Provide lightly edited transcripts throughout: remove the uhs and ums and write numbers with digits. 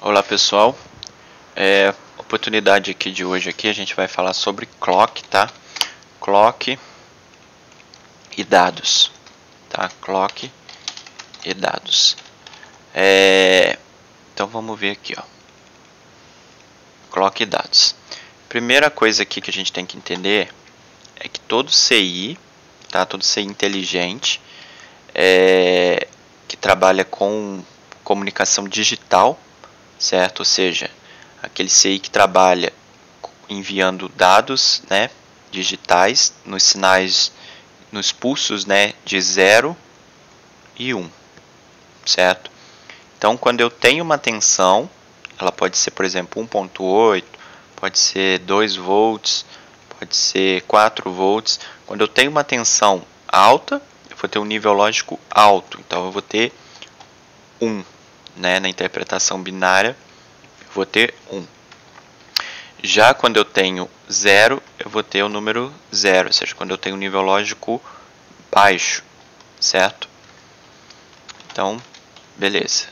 Olá pessoal, oportunidade aqui de hoje aqui a gente vai falar sobre clock, tá? Clock e dados, tá? Clock e dados. Então vamos ver aqui, ó. Clock e dados. Primeira coisa aqui que a gente tem que entender é que todo CI, tá? Todo CI inteligente que trabalha com comunicação digital, certo? Ou seja, aquele CI que trabalha enviando dados, né, digitais nos sinais, nos pulsos, né, de 0 e 1, certo? Então, quando eu tenho uma tensão, ela pode ser, por exemplo, 1.8, pode ser 2 volts, pode ser 4 volts. Quando eu tenho uma tensão alta, eu vou ter um nível lógico alto, então eu vou ter 1, né, na interpretação binária, eu vou ter 1. Já quando eu tenho 0, eu vou ter o número 0, ou seja, quando eu tenho um nível lógico baixo, certo? Então, beleza.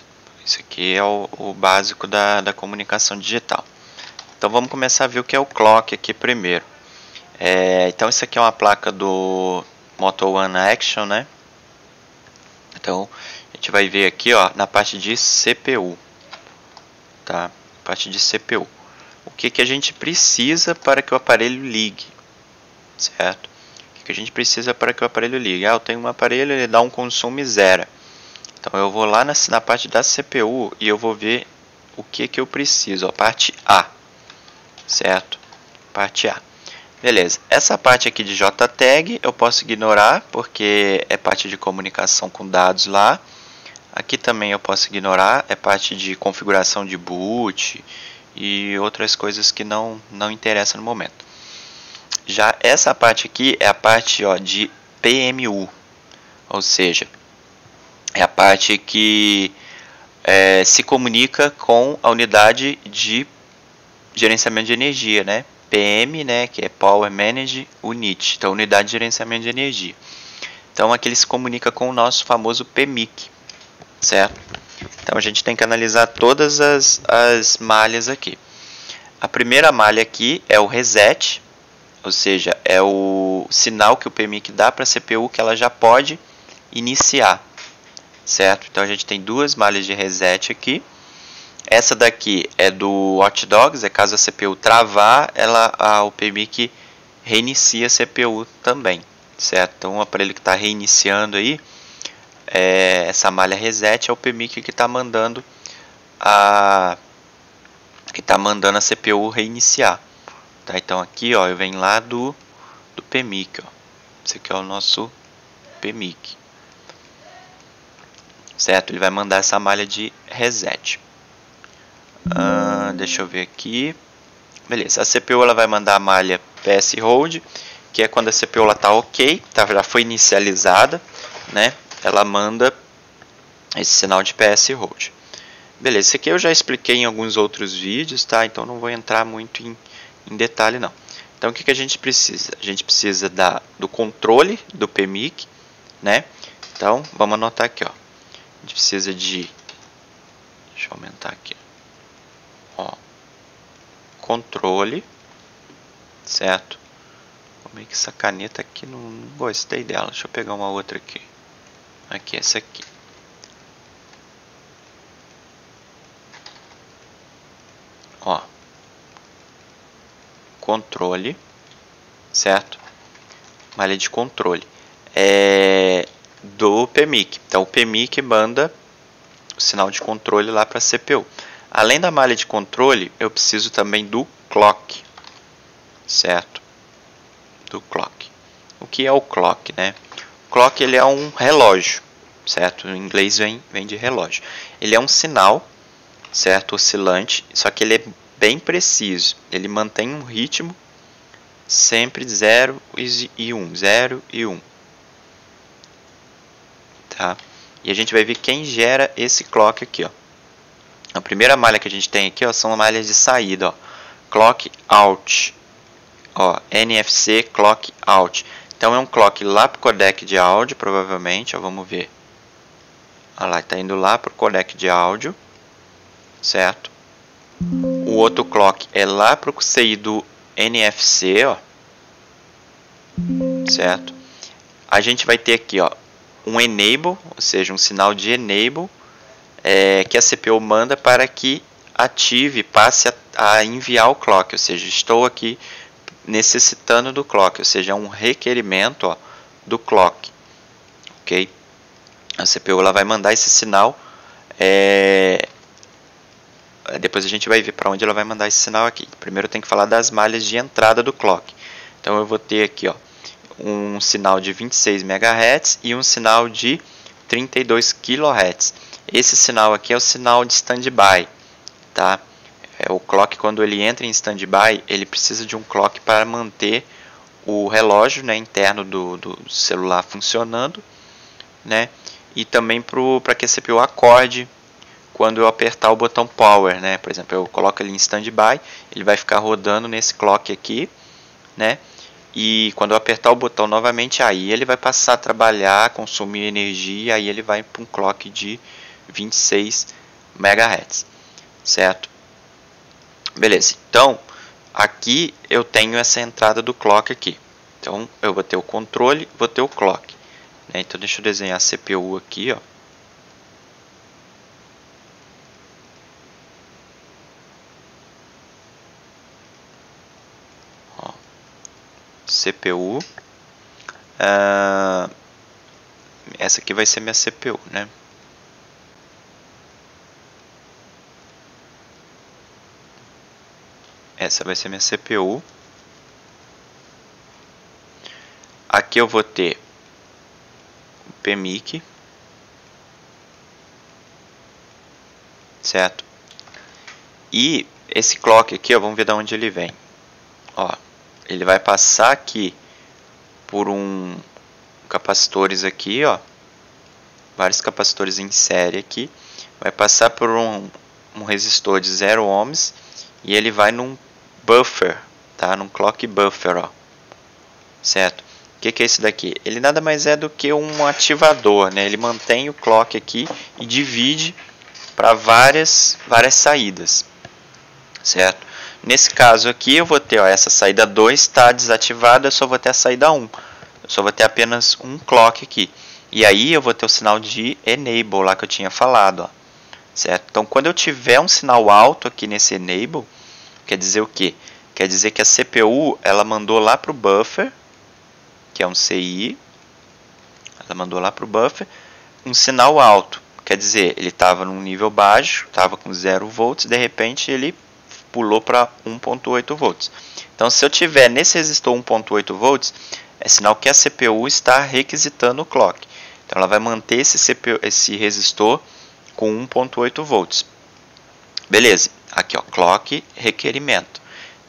Isso aqui é o básico da comunicação digital. Então, vamos começar a ver o que é o clock aqui primeiro. Então, isso aqui é uma placa do Moto One Action, né? Então, a gente vai ver aqui, ó, na parte de CPU, tá? Parte de CPU. O que a gente precisa para que o aparelho ligue, certo? O que a gente precisa para que o aparelho ligue? Eu tenho um aparelho, ele dá um consumo 0. Então, eu vou lá na parte da CPU e eu vou ver o que eu preciso, a parte A, certo? Parte A. Beleza, essa parte aqui de JTAG eu posso ignorar, porque é parte de comunicação com dados lá. Aqui também eu posso ignorar, é parte de configuração de boot e outras coisas que não interessam no momento. Já essa parte aqui é a parte, ó, de PMU, ou seja, é a parte que se comunica com a unidade de gerenciamento de energia, né? PM, né, que é Power Management Unit, então unidade de gerenciamento de energia. Então aqui ele se comunica com o nosso famoso PMIC, certo? Então a gente tem que analisar todas as malhas aqui. A primeira malha aqui é o reset, ou seja, é o sinal que o PMIC dá para a CPU que ela já pode iniciar, certo? Então a gente tem duas malhas de reset aqui. Essa daqui é do Watchdogs, é caso a CPU travar, o PMIC reinicia a CPU também, certo? Então o aparelho que está reiniciando aí, essa malha reset é o PMIC que está mandando a CPU reiniciar, tá? Então aqui, ó, eu venho lá do PMIC, ó. Esse aqui é o nosso PMIC, certo? Ele vai mandar essa malha de reset. Deixa eu ver aqui. Beleza, a CPU ela vai mandar a malha PS Hold, que é quando a CPU está ok, já foi inicializada, né? Ela manda esse sinal de PS Hold. Beleza, isso aqui eu já expliquei em alguns outros vídeos, tá? Então não vou entrar muito em detalhe não. Então o que a gente precisa? A gente precisa do controle do PMIC, né? Então vamos anotar aqui, ó. A gente precisa de... Deixa eu aumentar aqui. Ó, controle, certo? Como é que essa caneta aqui não gostei dela? Deixa eu pegar uma outra aqui. Aqui, essa aqui. Ó, controle, certo? Malha de controle do PMIC. Então o PMIC manda o sinal de controle lá para a CPU. Além da malha de controle, eu preciso também do clock, certo? Do clock. O que é o clock, né? O clock ele é um relógio, certo? Em inglês vem de relógio. Ele é um sinal, certo? Oscilante, só que ele é bem preciso. Ele mantém um ritmo sempre 0 e 1, 0 e 1. Tá? E a gente vai ver quem gera esse clock aqui, ó. A primeira malha que a gente tem aqui, ó, são malhas de saída, ó. Clock out, ó, NFC clock out. Então é um clock lá para o codec de áudio, provavelmente, ó, vamos ver. Olha lá, está indo lá para o codec de áudio, certo? O outro clock é lá para o CI do NFC, ó, certo? A gente vai ter aqui, ó, um enable, ou seja, um sinal de enable, que a CPU manda para que ative, passe a enviar o clock, ou seja, estou aqui necessitando do clock, ou seja, é um requerimento, ó, do clock, ok? A CPU ela vai mandar esse sinal, depois a gente vai ver para onde ela vai mandar esse sinal aqui. Primeiro eu tenho que falar das malhas de entrada do clock. Então eu vou ter aqui, ó, um sinal de 26 MHz e um sinal de 32 kHz. Esse sinal aqui é o sinal de standby, tá? O clock, quando ele entra em standby, ele precisa de um clock para manter o relógio, né, interno do celular funcionando, né? E também para que a CPU acorde quando eu apertar o botão power, né? Por exemplo, eu coloco ele em standby, ele vai ficar rodando nesse clock aqui, né? E quando eu apertar o botão novamente, aí ele vai passar a trabalhar, consumir energia, aí ele vai para um clock de 26 MHz, certo? Beleza, então aqui eu tenho essa entrada do clock aqui. Então eu vou ter o controle, vou ter o clock, né? Então deixa eu desenhar a CPU aqui, ó. CPU, essa aqui vai ser minha CPU, né? Essa vai ser minha CPU. Aqui eu vou ter o PMIC, certo? E esse clock aqui, ó, vamos ver de onde ele vem. Ó, ele vai passar aqui por capacitores aqui, ó, vários capacitores em série aqui, vai passar por um resistor de 0 ohms e ele vai num buffer, tá? Num clock buffer, ó, certo? O que é isso daqui? Ele nada mais é do que um ativador, né? Ele mantém o clock aqui e divide para várias saídas, certo? Nesse caso aqui eu vou ter, ó, essa saída 2 está desativada, eu só vou ter a saída 1. Eu só vou ter apenas um clock aqui. E aí eu vou ter o sinal de enable lá que eu tinha falado, ó, certo? Então quando eu tiver um sinal alto aqui nesse enable, quer dizer o quê? Quer dizer que a CPU ela mandou lá para o buffer, que é um CI, ela mandou lá para o buffer um sinal alto. Quer dizer, ele estava num nível baixo, estava com 0 volts, de repente ele pulou para 1.8 volts. Então, se eu tiver nesse resistor 1.8 volts, é sinal que a CPU está requisitando o clock. Então, ela vai manter esse resistor com 1.8 volts. Beleza, aqui ó, clock requerimento.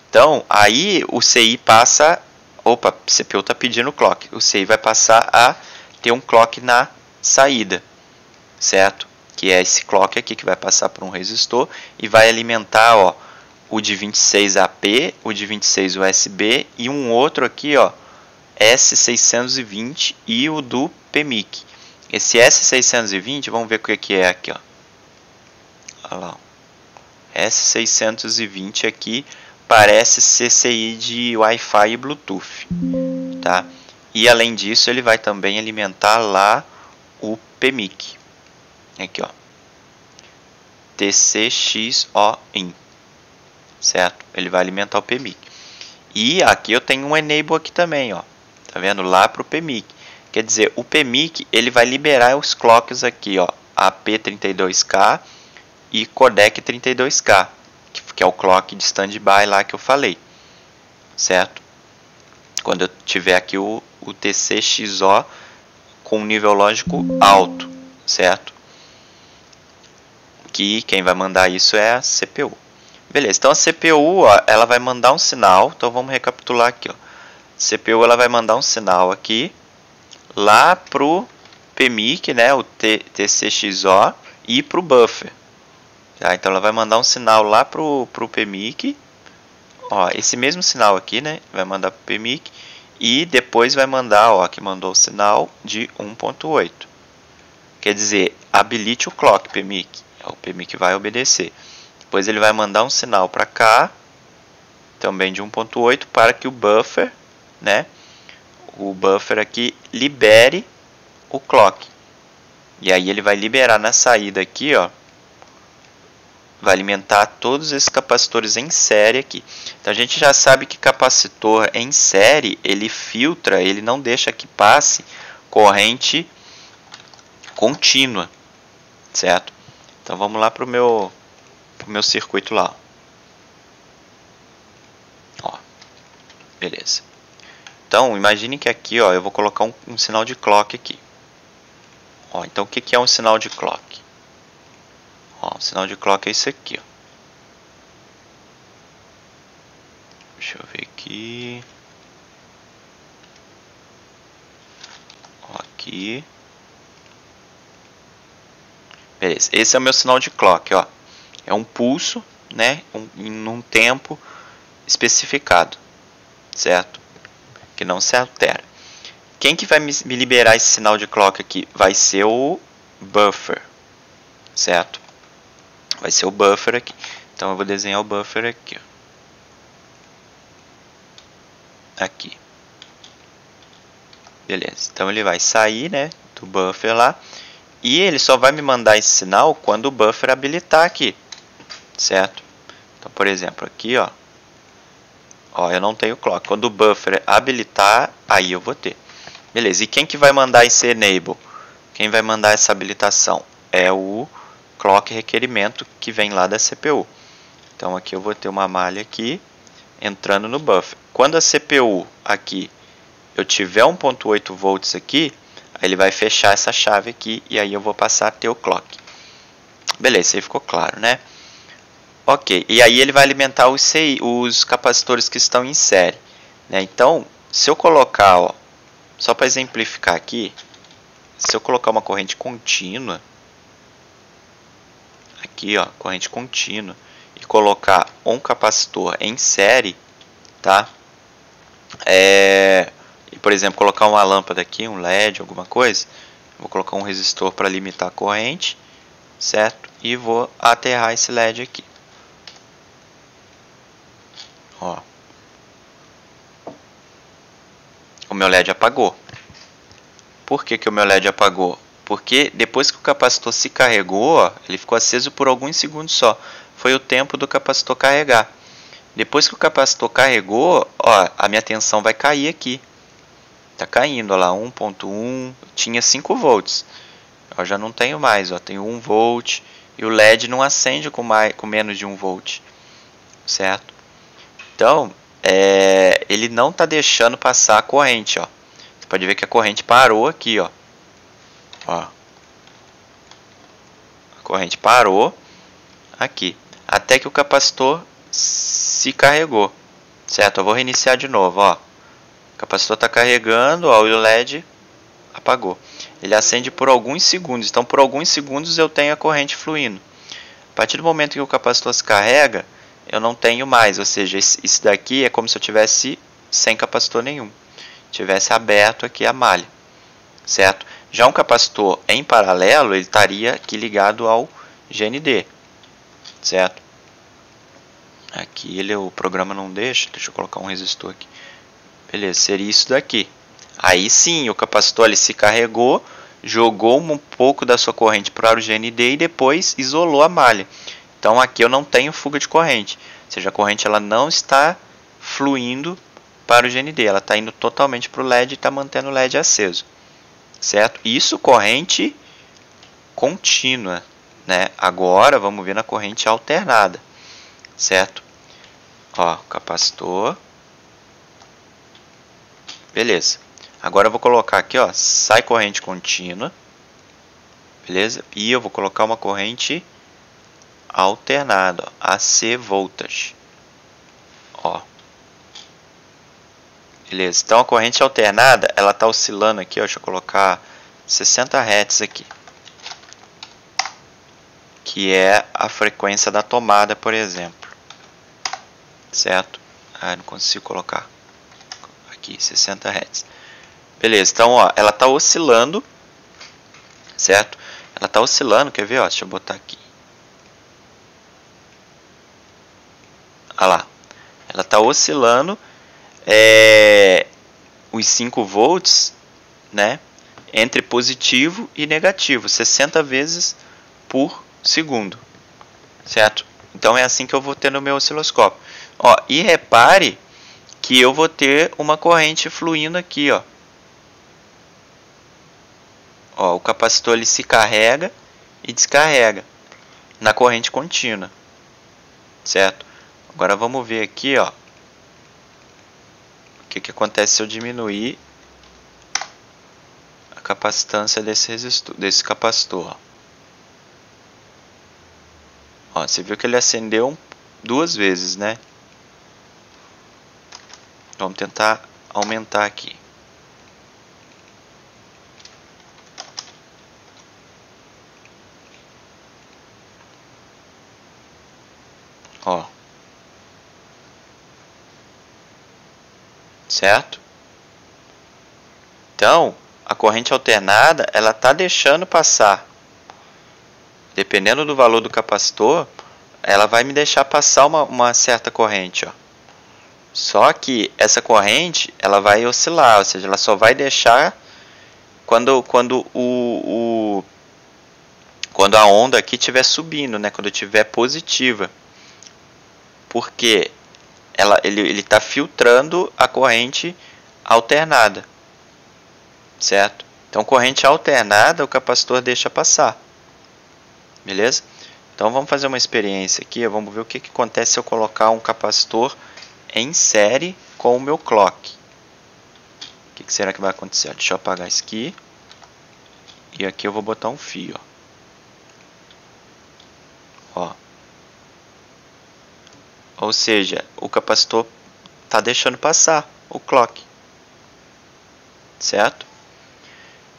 Então, aí o CI passa, opa, a CPU está pedindo clock. O CI vai passar a ter um clock na saída, certo? Que é esse clock aqui que vai passar por um resistor e vai alimentar, ó, o de 26 AP, o de 26 USB e um outro aqui, ó, S620 e o do PMIC. Esse S620, vamos ver o que é aqui, ó. Olha lá, ó. S620 aqui parece CCI de Wi-Fi e Bluetooth, tá? E além disso, ele vai também alimentar lá o PMIC. Aqui, ó. TCXOIN. Certo? Ele vai alimentar o PMIC. E aqui eu tenho um enable aqui também, ó. Tá vendo? Lá para o PMIC. Quer dizer, o PMIC ele vai liberar os clocks aqui, ó, AP32K e codec 32K, que é o clock de standby lá que eu falei. Certo? Quando eu tiver aqui o TCXO com um nível lógico alto, certo? Que quem vai mandar isso é a CPU. Beleza, então a CPU, ó, ela vai mandar um sinal, então vamos recapitular aqui, ó. A CPU ela vai mandar um sinal aqui lá pro PMIC, né, o TCXO e pro buffer. Tá, então ela vai mandar um sinal lá pro PMIC, ó, esse mesmo sinal aqui, né, vai mandar pro PMIC e depois vai mandar, ó, que mandou o sinal de 1.8. Quer dizer, habilite o clock PMIC. O PMIC vai obedecer. Depois ele vai mandar um sinal para cá, também de 1.8, para que o buffer, né, o buffer aqui libere o clock. E aí ele vai liberar na saída aqui, ó, vai alimentar todos esses capacitores em série aqui. Então a gente já sabe que capacitor em série, ele filtra, ele não deixa que passe corrente contínua, certo? Então vamos lá para o meu circuito lá. Ó, beleza. Então imagine que aqui, ó, eu vou colocar um sinal de clock aqui. Ó, então o que é um sinal de clock? Ó, o sinal de clock é isso aqui, ó. Deixa eu ver aqui. Ó, aqui. Beleza, esse é o meu sinal de clock, ó. É um pulso, né, em um tempo especificado, certo? Que não se altera. Quem que vai me liberar esse sinal de clock aqui? Vai ser o buffer, certo? Vai ser o buffer aqui. Então eu vou desenhar o buffer aqui, ó. Aqui. Beleza. Então ele vai sair, né, do buffer lá. E ele só vai me mandar esse sinal quando o buffer habilitar aqui, certo? Então, por exemplo, aqui, ó. Ó, eu não tenho clock. Quando o buffer habilitar, aí eu vou ter. Beleza. E quem que vai mandar esse enable? Quem vai mandar essa habilitação? É o clock requerimento que vem lá da CPU. Então aqui eu vou ter uma malha aqui entrando no buffer. Quando a CPU aqui eu tiver 1.8 volts aqui, aí ele vai fechar essa chave aqui e aí eu vou passar a ter o clock. Beleza, aí ficou claro, né? Ok, e aí ele vai alimentar os capacitores que estão em série, né? Então, se eu colocar, ó, só para exemplificar aqui, se eu colocar uma corrente contínua, aqui, ó, corrente contínua, e colocar um capacitor em série, tá? E, por exemplo, colocar uma lâmpada aqui, um LED, alguma coisa, vou colocar um resistor para limitar a corrente, certo? E vou aterrar esse LED aqui. Ó. O meu LED apagou. Por que o meu LED apagou? Porque depois que o capacitor se carregou, ó, ele ficou aceso por alguns segundos só. Foi o tempo do capacitor carregar. Depois que o capacitor carregou, ó, a minha tensão vai cair aqui. Tá caindo, ó lá, 1.1, tinha 5 volts. Eu já não tenho mais, ó, tenho 1 volt. E o LED não acende com menos de 1 volt. Certo? Então, ele não está deixando passar a corrente, ó. Você pode ver que a corrente parou aqui, ó. Ó. A corrente parou aqui, até que o capacitor se carregou, certo? Eu vou reiniciar de novo, ó. O capacitor está carregando, ó, o LED apagou. Ele acende por alguns segundos, então por alguns segundos eu tenho a corrente fluindo. A partir do momento que o capacitor se carrega, eu não tenho mais, ou seja, isso daqui é como se eu tivesse sem capacitor nenhum, tivesse aberto aqui a malha, certo? Já um capacitor em paralelo, ele estaria aqui ligado ao GND, certo? Aqui o programa não deixa eu colocar um resistor aqui. Beleza, seria isso daqui. Aí sim, o capacitor ele se carregou, jogou um pouco da sua corrente para o GND e depois isolou a malha. Então aqui eu não tenho fuga de corrente, ou seja, a corrente ela não está fluindo para o GND, ela está indo totalmente para o LED e está mantendo o LED aceso, certo? Isso corrente contínua, né? Agora vamos ver na corrente alternada, certo? Ó, capacitor, beleza. Agora eu vou colocar aqui, ó, sai corrente contínua, beleza? E eu vou colocar uma corrente alternado, ó, AC voltage, ó, beleza. Então a corrente alternada ela está oscilando aqui, ó, deixa eu colocar 60 Hz aqui, que é a frequência da tomada, por exemplo, certo? Ah, não consigo colocar aqui 60 Hz, beleza. Então, ó, ela está oscilando, certo? Ela está oscilando, quer ver? Ó, deixa eu botar aqui. Olha lá, ela está oscilando os 5 volts, né, entre positivo e negativo, 60 vezes por segundo, certo? Então é assim que eu vou ter no meu osciloscópio. Ó, e repare que eu vou ter uma corrente fluindo aqui, ó. Ó, o capacitor ele se carrega e descarrega na corrente contínua, certo? Agora vamos ver aqui, ó, o que acontece se eu diminuir a capacitância desse capacitor. Ó, você viu que ele acendeu 2 vezes, né? Vamos tentar aumentar aqui. Ó. Certo? Então, a corrente alternada, ela está deixando passar. Dependendo do valor do capacitor, ela vai me deixar passar uma certa corrente, ó. Só que essa corrente, ela vai oscilar, ou seja, ela só vai deixar quando a onda aqui estiver subindo, né? Quando estiver positiva. Porque ele está filtrando a corrente alternada, certo? Então, corrente alternada, o capacitor deixa passar, beleza? Então, vamos fazer uma experiência aqui, vamos ver o que acontece se eu colocar um capacitor em série com o meu clock. O que será que vai acontecer? Deixa eu apagar isso aqui, e aqui eu vou botar um fio, ó. Ou seja, o capacitor está deixando passar o clock, certo?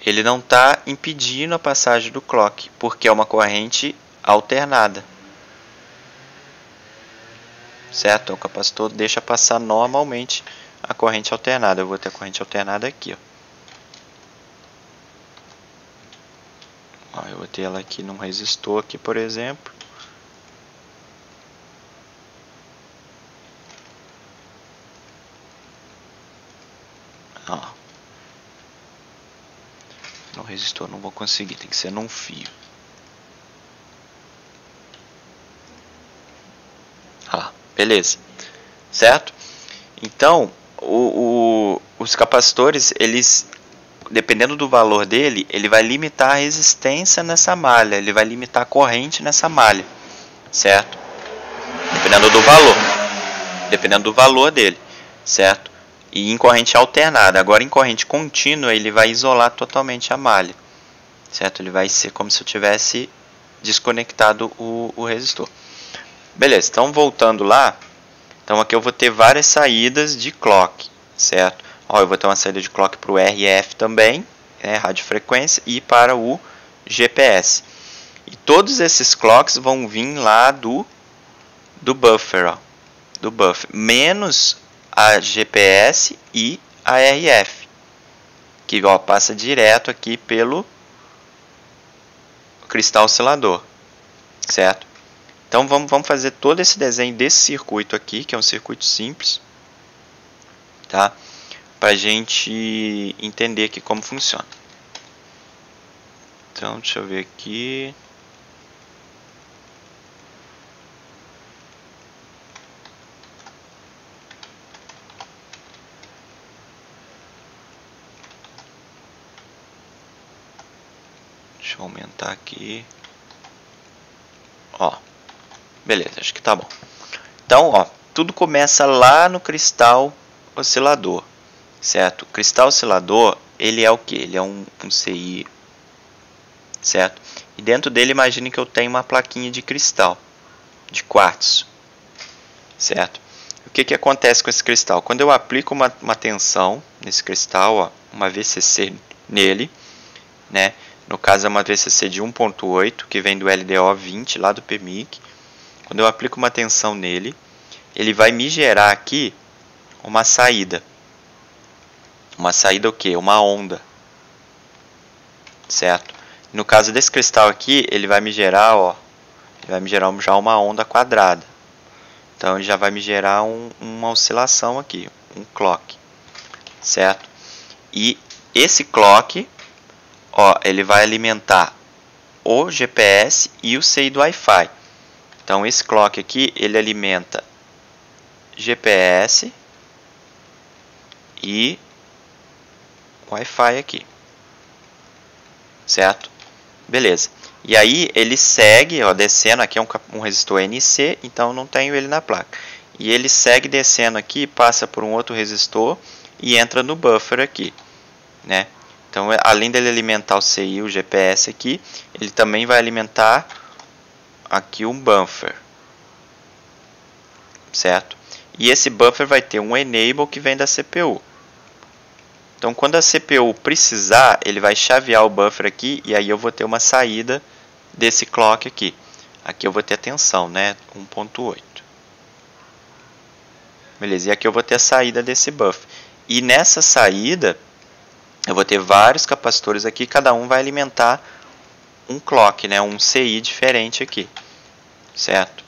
Ele não está impedindo a passagem do clock, porque é uma corrente alternada, certo? O capacitor deixa passar normalmente a corrente alternada. Eu vou ter a corrente alternada aqui, ó. Eu vou ter ela aqui num resistor aqui, por exemplo. Ó. No resistor não vou conseguir, tem que ser num fio. Ah, beleza, certo? Então, os capacitores, eles, dependendo do valor dele, ele vai limitar a resistência nessa malha, ele vai limitar a corrente nessa malha, certo? Dependendo do valor dele, certo? E em corrente alternada. Agora, em corrente contínua, ele vai isolar totalmente a malha, certo? Ele vai ser como se eu tivesse desconectado o resistor. Beleza, então voltando lá, então aqui eu vou ter várias saídas de clock, certo? Ó, eu vou ter uma saída de clock para o RF também, né, radiofrequência, e para o GPS. E todos esses clocks vão vir lá do buffer, ó, do buffer, menos a GPS e a RF, que ó, passa direto aqui pelo cristal oscilador, certo? Então vamos fazer todo esse desenho desse circuito aqui, que é um circuito simples, tá? Para a gente entender aqui como funciona. Então deixa eu ver aqui. Deixa eu aumentar aqui. Ó. Beleza, acho que tá bom. Então, ó, tudo começa lá no cristal oscilador, certo? O cristal oscilador, ele é o que? Ele é um CI, certo? E dentro dele, imagine que eu tenho uma plaquinha de cristal, de quartzo, certo? O que acontece com esse cristal? Quando eu aplico uma tensão nesse cristal, ó, uma VCC nele, né? No caso é uma VCC de 1.8, que vem do LDO 20, lá do PMIC. Quando eu aplico uma tensão nele, ele vai me gerar aqui uma saída. Uma saída o quê? Uma onda. Certo? No caso desse cristal aqui, ele vai me gerar, ó, ele vai me gerar já uma onda quadrada. Então ele já vai me gerar uma oscilação aqui, um clock, certo? E esse clock, ó, ele vai alimentar o GPS e o CI do Wi-Fi. Então esse clock aqui, ele alimenta GPS e Wi-Fi aqui, certo? Beleza. E aí ele segue, ó, descendo, aqui é um resistor NC, então eu não tenho ele na placa. E ele segue descendo aqui, passa por um outro resistor e entra no buffer aqui, né? Então, além dele alimentar o CI, o GPS aqui, ele também vai alimentar aqui um buffer, certo? E esse buffer vai ter um enable que vem da CPU. Então, quando a CPU precisar, ele vai chavear o buffer aqui e aí eu vou ter uma saída desse clock aqui. Aqui eu vou ter a tensão, né? 1.8. Beleza, e aqui eu vou ter a saída desse buffer. E nessa saída, eu vou ter vários capacitores aqui, cada um vai alimentar um clock, né? Um CI diferente aqui, certo?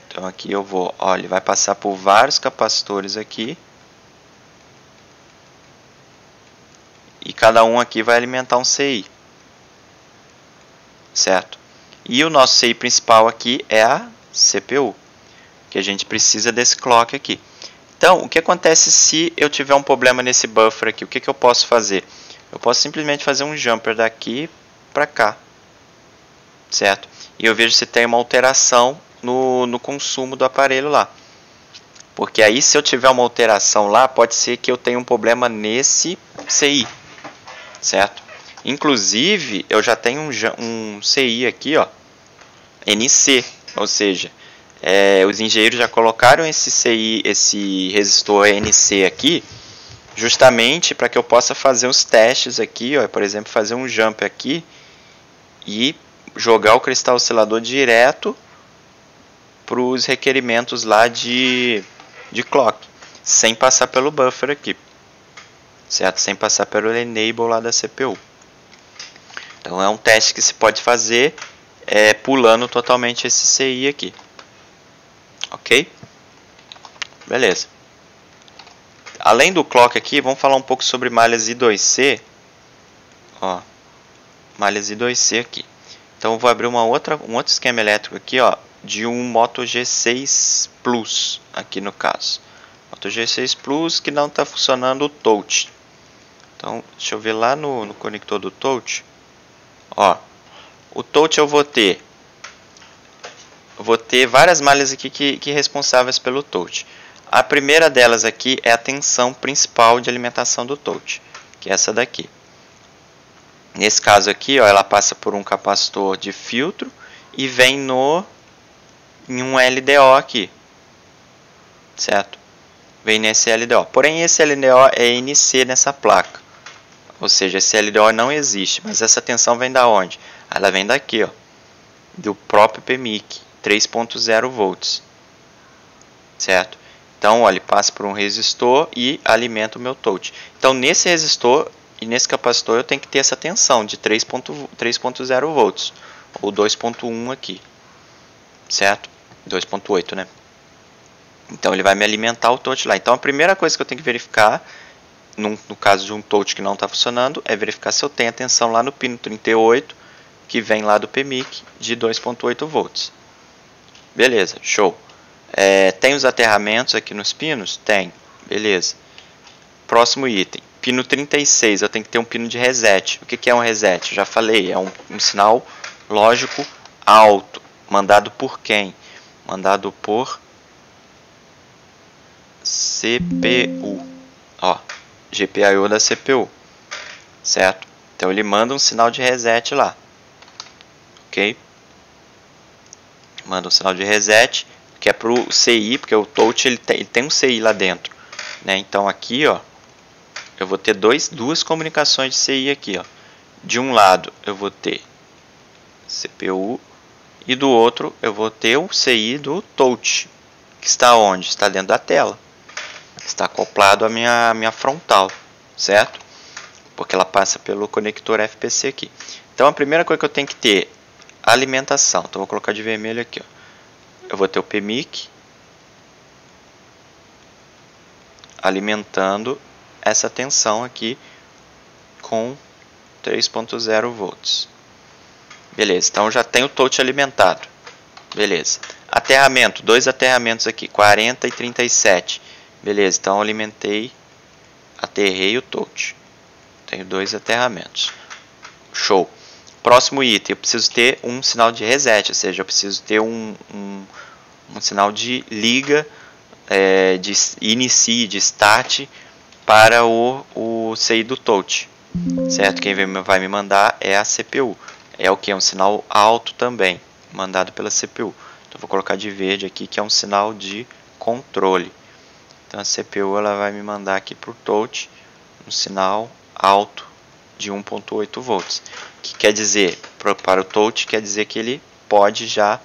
Então aqui eu vou, ó, ele vai passar por vários capacitores aqui. E cada um aqui vai alimentar um CI, certo? E o nosso CI principal aqui é a CPU, que a gente precisa desse clock aqui. Então, o que acontece se eu tiver um problema nesse buffer aqui? O que eu posso fazer? Eu posso simplesmente fazer um jumper daqui para cá, certo? E eu vejo se tem uma alteração no consumo do aparelho lá. Porque aí, se eu tiver uma alteração lá, pode ser que eu tenha um problema nesse CI, certo? Inclusive, eu já tenho um CI aqui, ó, NC, ou seja, os engenheiros já colocaram esse CI, esse resistor NC aqui, justamente para que eu possa fazer os testes aqui, ó, por exemplo, fazer um jump aqui e jogar o cristal oscilador direto para os requerimentos lá de clock, sem passar pelo buffer aqui, certo? Sem passar pelo enable lá da CPU. Então é um teste que se pode fazer pulando totalmente esse CI aqui. Ok? Beleza. Além do clock aqui, vamos falar um pouco sobre malhas I2C. Ó, malhas I2C aqui. Então eu vou abrir um outro esquema elétrico aqui, ó, de um Moto G6 Plus, aqui no caso. Moto G6 Plus que não está funcionando o touch. Então, deixa eu ver lá no conector do touch. Ó, o touch eu vou ter várias malhas aqui que responsáveis pelo touch. A primeira delas aqui é a tensão principal de alimentação do touch, que é essa daqui. Nesse caso aqui, ó, ela passa por um capacitor de filtro e vem em um LDO aqui, certo? Vem nesse LDO. Porém, esse LDO é NC nessa placa. Ou seja, esse LDO não existe. Mas essa tensão vem da onde? Ela vem daqui, ó, do próprio PMIC, 3.0 volts. Certo? Então, olha, ele passa por um resistor e alimenta o meu touch. Então, nesse resistor e nesse capacitor eu tenho que ter essa tensão de 3.0 volts. Ou 2.1 aqui. Certo? 2.8, né? Então, ele vai me alimentar o touch lá. Então, a primeira coisa que eu tenho que verificar, no caso de um touch que não está funcionando, é verificar se eu tenho a tensão lá no pino 38, que vem lá do PMIC, de 2.8 volts. Beleza, show. Tem os aterramentos aqui nos pinos? Tem, beleza. Próximo item, pino 36, eu tenho que ter um pino de reset. O que é um reset? Já falei, é um sinal lógico alto. Mandado por quem? Mandado por CPU. Ó, GPIO da CPU, certo? Então ele manda um sinal de reset lá, ok? Manda um sinal de reset que é para o CI, porque o touch ele tem um CI lá dentro, né? Então aqui, ó, eu vou ter duas comunicações de CI aqui, ó. De um lado eu vou ter CPU e do outro eu vou ter o CI do touch, que está onde? Está dentro da tela. Está acoplado à minha frontal, certo? Porque ela passa pelo conector FPC aqui. Então a primeira coisa que eu tenho que ter, alimentação. Então vou colocar de vermelho aqui, ó. eu vou ter o PMIC alimentando essa tensão aqui com 3.0 volts. Beleza, então já tem o touch alimentado. Beleza. Aterramento, dois aterramentos aqui, 40 e 37. Beleza, então alimentei, aterrei o touch. Tenho dois aterramentos. Show. Próximo item, eu preciso ter um sinal de reset, ou seja, eu preciso ter um sinal de liga, de inicie, de start para o CI do touch. Certo? Quem vai me mandar é a CPU. É o que? É um sinal alto também, mandado pela CPU. Então vou colocar de verde aqui, que é um sinal de controle. Então a CPU ela vai me mandar aqui para o touch um sinal alto de 1.8 volts. Que quer dizer, para o touch, quer dizer que ele pode já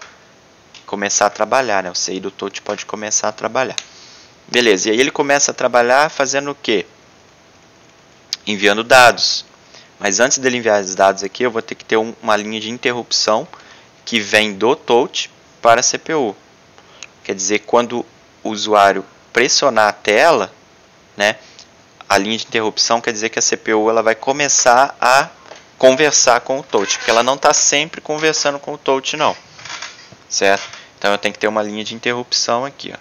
começar a trabalhar, né? O CI do touch pode começar a trabalhar. Beleza, e aí ele começa a trabalhar fazendo o quê? Enviando dados. Mas antes dele enviar os dados aqui, eu vou ter que ter uma linha de interrupção que vem do touch para a CPU. Quer dizer, quando o usuário pressionar a tela, né, a linha de interrupção quer dizer que a CPU ela vai começar a conversar com o touch, porque ela não está sempre conversando com o touch, não. Certo? Então eu tenho que ter uma linha de interrupção aqui. Ó.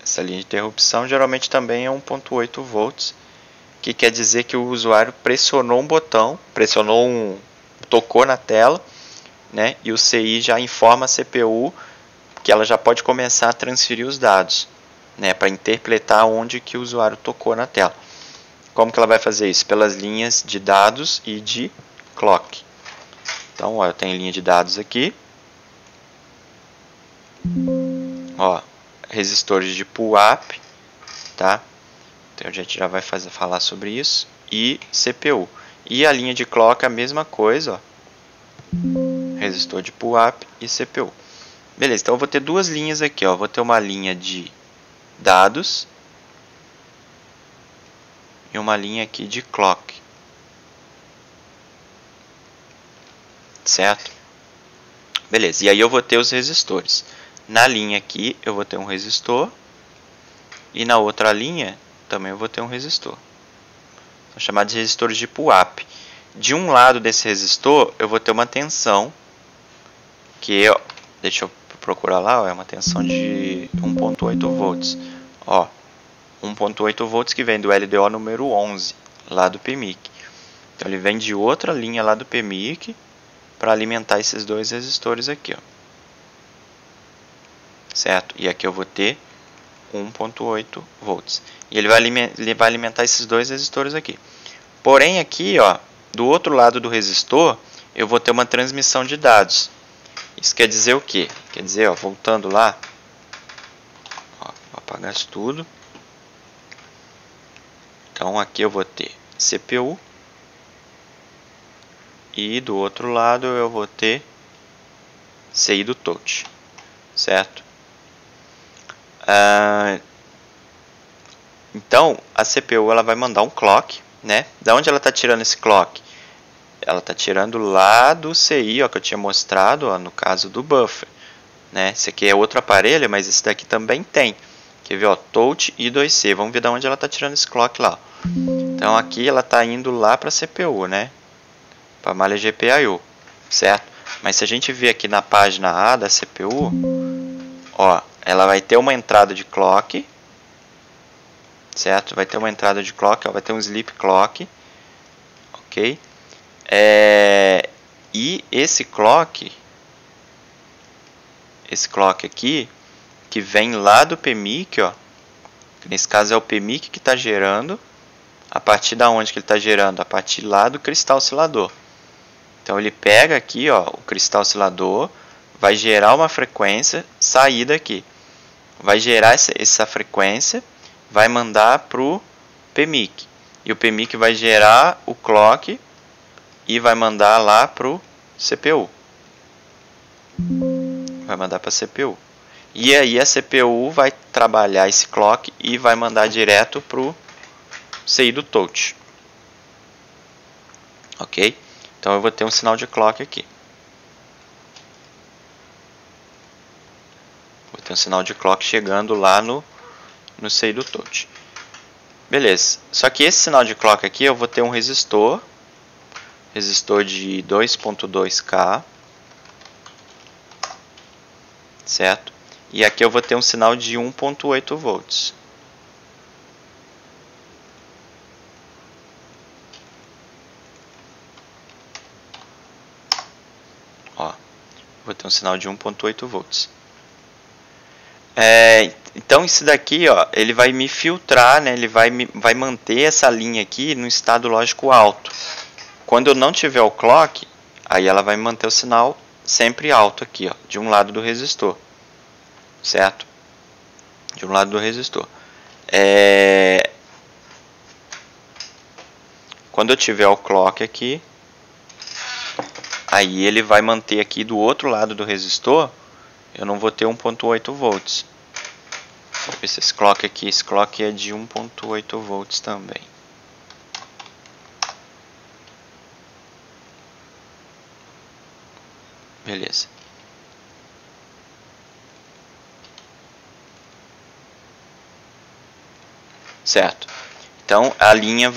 Essa linha de interrupção geralmente também é 1.8 volts, que quer dizer que o usuário pressionou um botão, tocou na tela, né, e o CI já informa a CPU que ela já pode começar a transferir os dados, né, para interpretar onde que o usuário tocou na tela. Como que ela vai fazer isso? Pelas linhas de dados e de clock. Então, ó, eu tenho linha de dados aqui. Ó, resistores de pull-up, tá? Então a gente já vai falar sobre isso. E CPU. E a linha de clock é a mesma coisa, ó. Resistor de pull-up e CPU. Beleza, então eu vou ter duas linhas aqui, ó. Vou ter uma linha de dados e uma linha aqui de clock. Certo? Beleza, e aí eu vou ter os resistores. Na linha aqui eu vou ter um resistor e na outra linha também eu vou ter um resistor. São chamados de resistores de pull-up. De um lado desse resistor eu vou ter uma tensão que é, deixa eu procurar lá, ó, é uma tensão de 1.8 volts. Ó, 1.8 volts que vem do LDO número 11, lá do PMIC. Então ele vem de outra linha lá do PMIC para alimentar esses dois resistores aqui, ó. Certo? E aqui eu vou ter 1.8 volts. E ele vai alimentar esses dois resistores aqui. Porém aqui, ó, do outro lado do resistor, eu vou ter uma transmissão de dados. Isso quer dizer o quê? Quer dizer, ó, voltando lá, ó, vou apagar isso tudo. Então aqui eu vou ter CPU e do outro lado eu vou ter CI do touch, certo? Então a CPU ela vai mandar um clock, né? Da onde ela está tirando esse clock? Ela está tirando lá do CI, ó, que eu tinha mostrado, ó, no caso do buffer, né? Esse aqui é outro aparelho, mas esse daqui também tem. Quer ver, ó, touch e 2C. Vamos ver de onde ela está tirando esse clock lá. Então aqui ela está indo lá para a CPU, né? Para a malha GPIO, certo? Mas se a gente ver aqui na página A da CPU, ó, ela vai ter uma entrada de clock, certo? Vai ter uma entrada de clock, ó, vai ter um sleep clock, ok? E esse clock aqui, que vem lá do PMIC, ó, que nesse caso é o PMIC que está gerando, a partir da onde que ele está gerando? A partir lá do cristal oscilador. Então ele pega aqui, ó, o cristal oscilador, vai gerar uma frequência, sair daqui. Vai gerar essa frequência, vai mandar para o PMIC. E o PMIC vai gerar o clock e vai mandar lá para o CPU. Vai mandar para a CPU. E aí a CPU vai trabalhar esse clock e vai mandar direto para o CI do touch. Ok? Então eu vou ter um sinal de clock aqui. Vou ter um sinal de clock chegando lá no CI do touch. Beleza. Só que esse sinal de clock aqui eu vou ter um resistor de 2.2K, certo? E aqui eu vou ter um sinal de 1.8 volts. Ó, vou ter um sinal de 1.8 volts. Então isso daqui, ó, ele vai me filtrar, né? Ele vai manter essa linha aqui no estado lógico alto. Quando eu não tiver o clock, aí ela vai manter o sinal sempre alto aqui, ó, de um lado do resistor, certo? De um lado do resistor. Quando eu tiver o clock aqui, aí ele vai manter aqui do outro lado do resistor, eu não vou ter 1.8 volts. Vou ver se esse clock é de 1.8 volts também. Beleza. Certo. Então a linha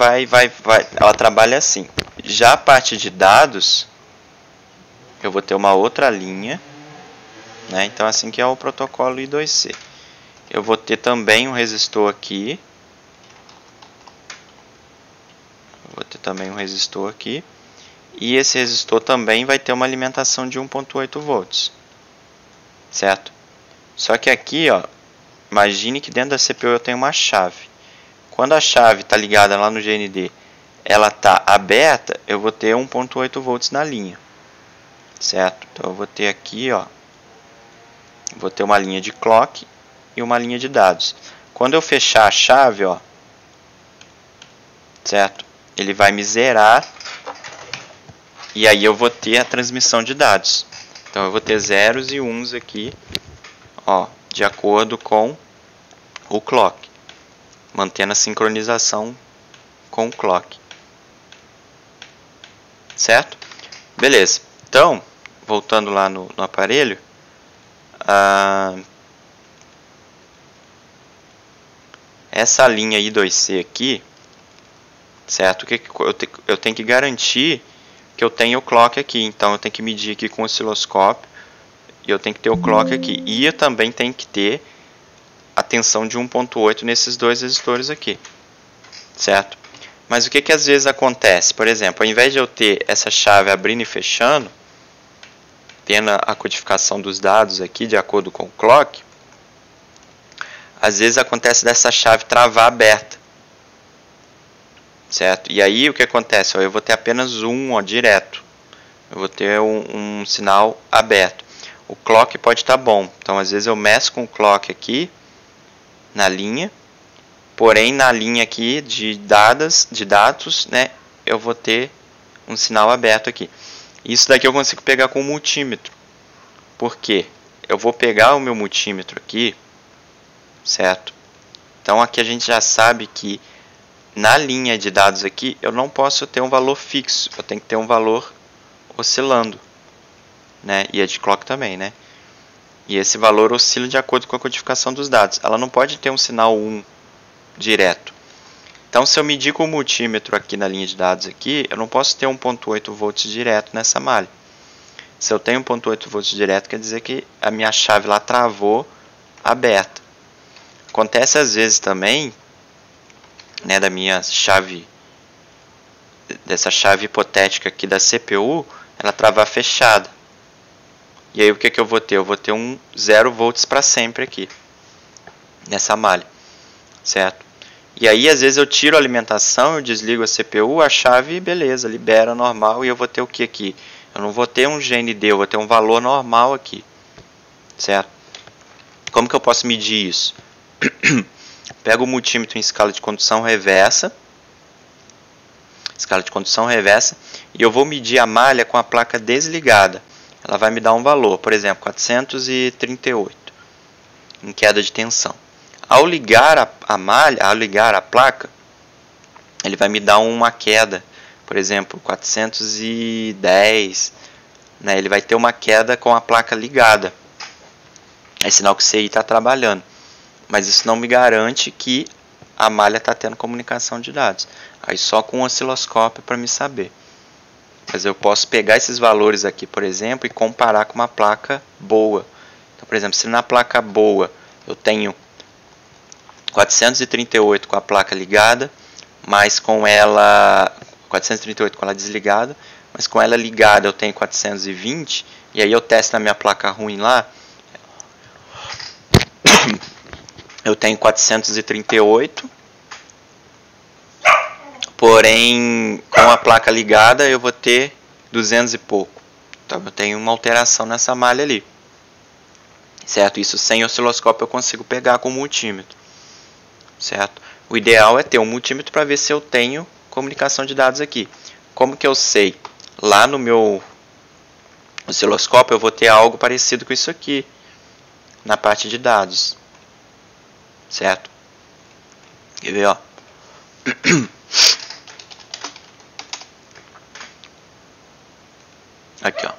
ela trabalha assim. Já a parte de dados, eu vou ter uma outra linha, né? Então assim que é o protocolo I2C. Eu vou ter também um resistor aqui. E esse resistor também vai ter uma alimentação de 1.8 volts. Certo? Só que aqui, ó, imagine que dentro da CPU eu tenho uma chave. Quando a chave está ligada lá no GND, ela está aberta, eu vou ter 1.8 volts na linha. Certo? Então eu vou ter aqui, ó, vou ter uma linha de clock e uma linha de dados. Quando eu fechar a chave, ó, certo? Ele vai me zerar e aí eu vou ter a transmissão de dados. Então eu vou ter zeros e uns aqui, ó, de acordo com o clock, mantendo a sincronização com o clock. Certo? Beleza. Então, voltando lá no aparelho, essa linha I2C aqui, certo? Eu tenho que garantir que eu tenho o clock aqui. Então eu tenho que medir aqui com o osciloscópio e eu tenho que ter o clock aqui. E eu também tenho que ter a tensão de 1.8 nesses dois resistores aqui, certo? Mas o que às vezes acontece? Por exemplo, ao invés de eu ter essa chave abrindo e fechando, tendo a codificação dos dados aqui de acordo com o clock, às vezes acontece dessa chave travar aberta, certo? E aí o que acontece? Eu vou ter apenas um, ó, direto. Eu vou ter um sinal aberto. O clock pode estar bom. Então às vezes eu meço com o clock aqui na linha, porém na linha aqui de dados, né, eu vou ter um sinal aberto aqui. Isso daqui eu consigo pegar com o multímetro. Por quê? Eu vou pegar o meu multímetro aqui, certo? Então aqui a gente já sabe que na linha de dados aqui eu não posso ter um valor fixo, eu tenho que ter um valor oscilando, né? E a de clock também, né? E esse valor oscila de acordo com a codificação dos dados. Ela não pode ter um sinal 1 direto. Então se eu medir com o multímetro aqui na linha de dados aqui, eu não posso ter 1.8 volts direto nessa malha. Se eu tenho 1.8 volts direto, quer dizer que a minha chave lá travou aberta. Acontece às vezes também, né, dessa chave hipotética aqui da CPU, ela travar fechada. E aí o que eu vou ter? Eu vou ter um 0 volts para sempre aqui, nessa malha, certo? E aí às vezes eu tiro a alimentação, eu desligo a CPU, a chave, beleza, libera normal, e eu vou ter o que aqui? Eu não vou ter um GND, eu vou ter um valor normal aqui, certo? Como que eu posso medir isso? Pego o multímetro em escala de condução reversa, e eu vou medir a malha com a placa desligada. Ela vai me dar um valor, por exemplo, 438 em queda de tensão. Ao ligar a malha, ao ligar a placa, ele vai me dar uma queda, por exemplo, 410, né? Ele vai ter uma queda com a placa ligada. é sinal que o CI está trabalhando. Mas isso não me garante que a malha está tendo comunicação de dados. Aí só com o osciloscópio para me saber. Mas eu posso pegar esses valores aqui, por exemplo, e comparar com uma placa boa. Então, por exemplo, se na placa boa eu tenho 438 com a placa ligada, mas com ela 438 com ela desligada, mas com ela ligada eu tenho 420, e aí eu testo na minha placa ruim lá, eu tenho 438, porém com a placa ligada eu vou ter 200 e pouco. Então eu tenho uma alteração nessa malha ali. Certo? Isso sem osciloscópio eu consigo pegar com o multímetro. Certo? O ideal é ter um multímetro para ver se eu tenho comunicação de dados aqui. Como que eu sei? Lá no meu osciloscópio eu vou ter algo parecido com isso aqui, na parte de dados. Certo? Quer ver, ó? Aqui, ó.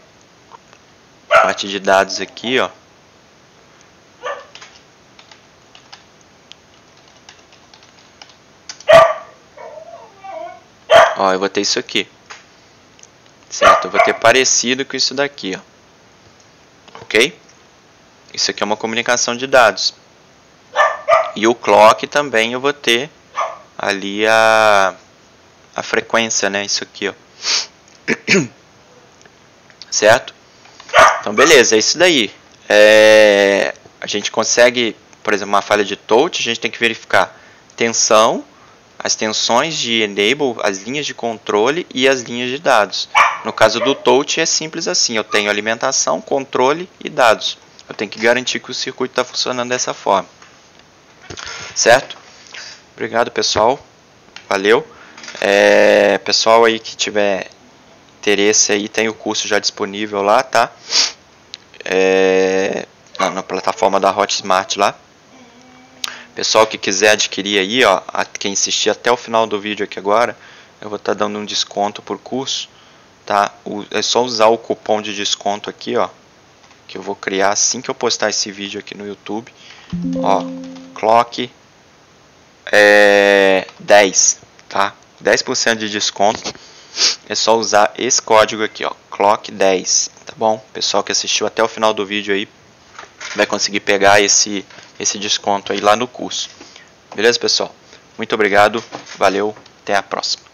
Parte de dados aqui, ó. Ó, eu vou ter isso aqui. Certo? Eu vou ter parecido com isso daqui, ó. Ok? Isso aqui é uma comunicação de dados. E o clock também eu vou ter ali a frequência, né? Isso aqui, ó. Certo? Então, beleza, é isso daí. A gente consegue, por exemplo, uma falha de touch, a gente tem que verificar tensão, as tensões de enable, as linhas de controle e as linhas de dados. No caso do touch é simples assim, eu tenho alimentação, controle e dados. Eu tenho que garantir que o circuito está funcionando dessa forma. Certo? Obrigado, pessoal. Valeu. Pessoal aí que tiver interesse aí, tem o curso já disponível lá, tá? Na plataforma da Hotmart lá. Pessoal que quiser adquirir aí, ó, quem assistir até o final do vídeo aqui agora, eu vou estar dando um desconto por curso, tá? É só usar o cupom de desconto aqui, ó, que eu vou criar assim que eu postar esse vídeo aqui no YouTube. Ó, clock 10, tá? 10% de desconto. É só usar esse código aqui, ó, clock 10, tá bom? Pessoal que assistiu até o final do vídeo aí vai conseguir pegar esse desconto aí lá no curso. Beleza, pessoal? Muito obrigado, valeu, até a próxima.